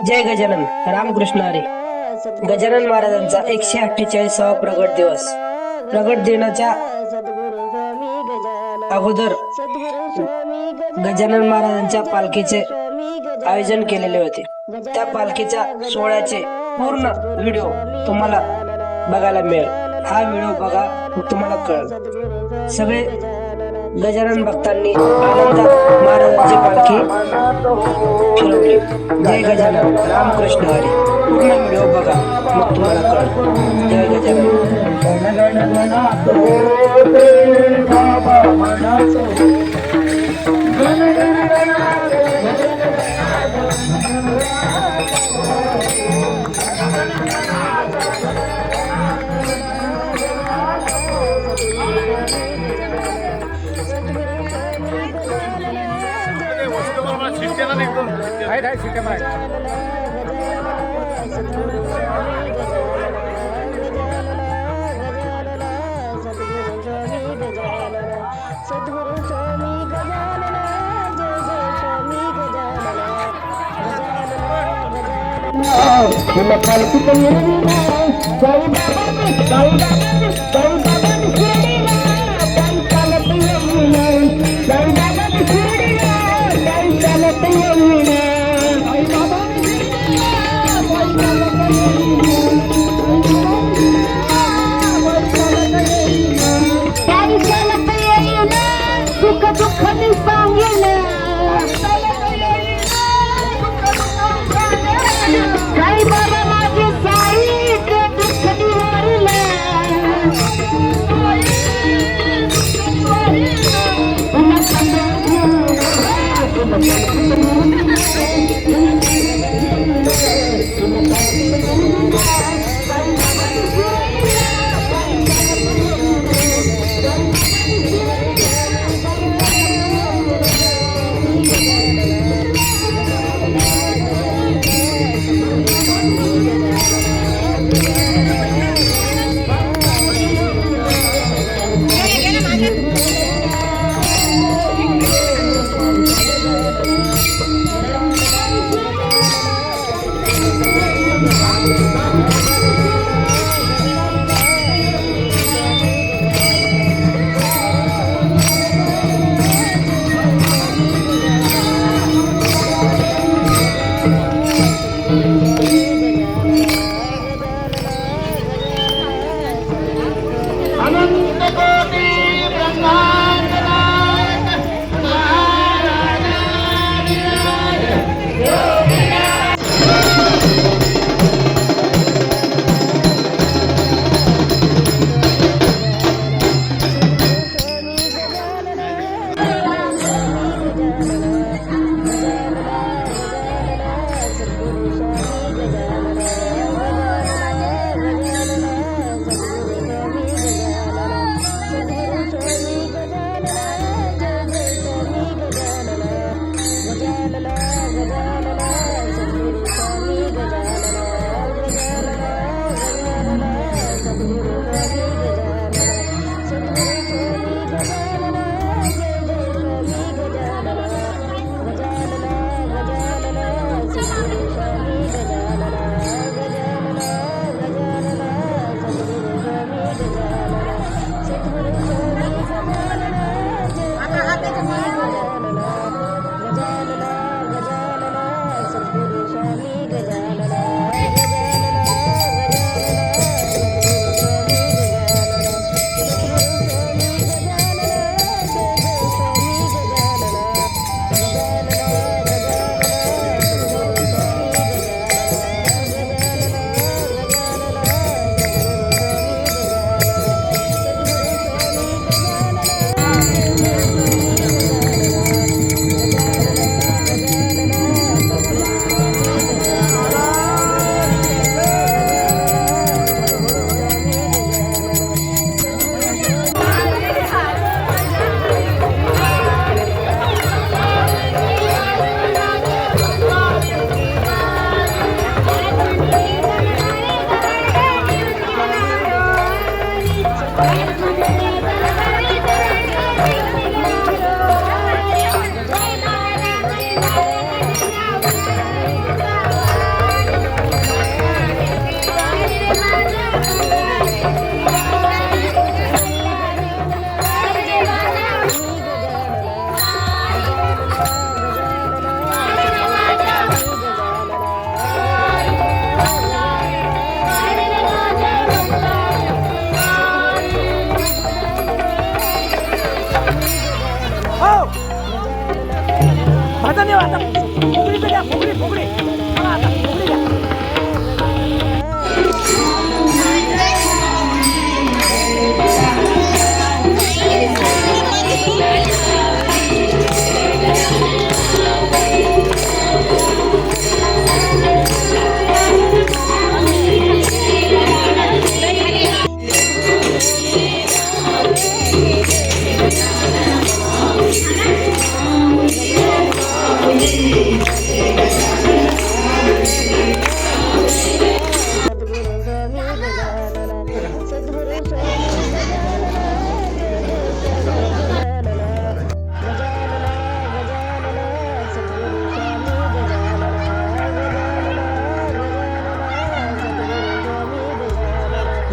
जय गजानन रामकृष्ण हरी. गजानन महाराजांचा 148वा प्रगट दिवस. प्रगट दिनाच्या अगोदर गजानन महाराजांच्या पालखीचे आयोजन केलेले होते. त्या पालखीच्या सोहळ्याचे पूर्ण व्हिडिओ तुम्हाला बघायला मिळेल. हा व्हिडिओ बघा, तुम्हाला कळेल. सगळे गजानन भक्तांनी आनंदात महाराजांची पालखी फिरवली. जय गजानन रामकृष्ण हरी. पूर्ण व्हिडिओ बघा, मग तुम्हाला कळेल. जय गजानन.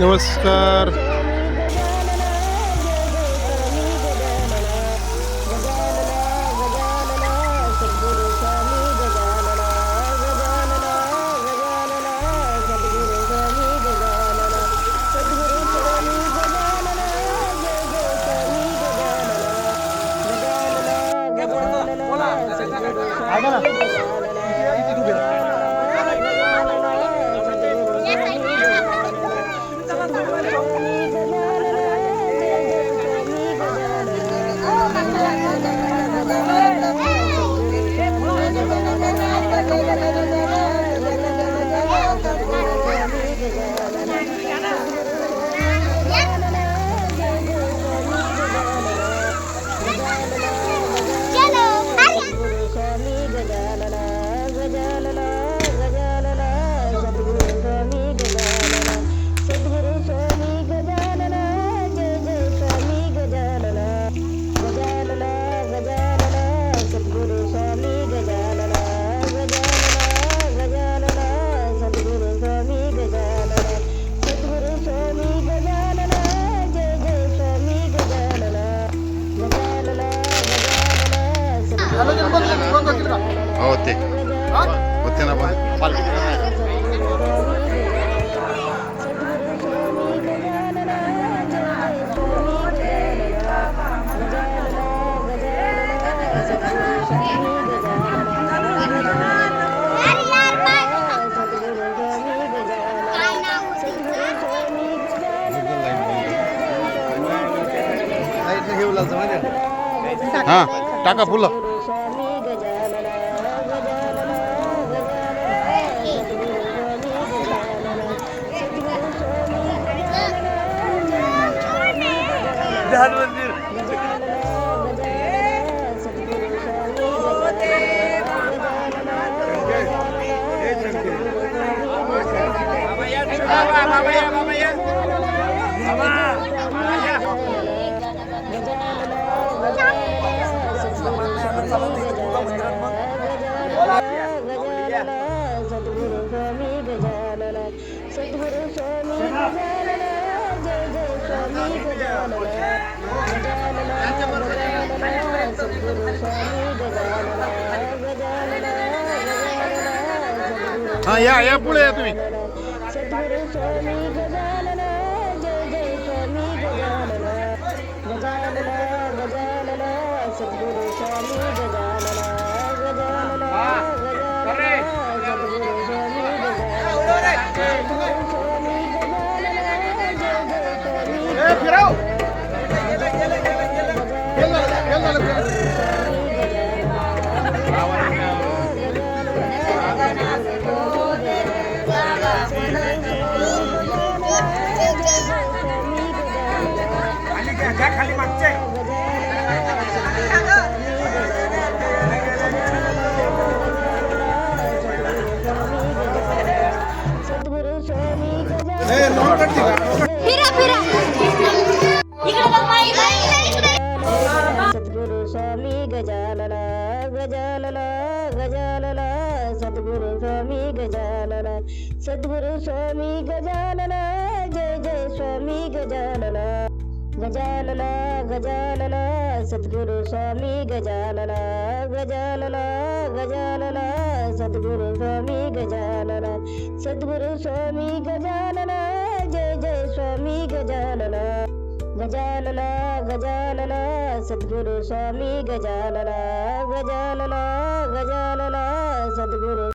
नमस्कार. होते होते ना पण हा टाका फुलं. हा या पुढे या तुम्ही. खाली मागचे सद्गुरु स्वामी गजानन गजानन गजानन सद्गुरु स्वामी गजानन सद्गुरु स्वामी गजानन जय जय स्वामी गजानन गजानन गजानन सद्गुरु स्वामी गजानन गजानन गजानन सद्गुरु स्वामी गजानन सद्गुरु स्वामी गजानन जय जय स्वामी गजानन गजानन गजानन सद्गुरु स्वामी गजानन गजानन गजानन सद्गुरु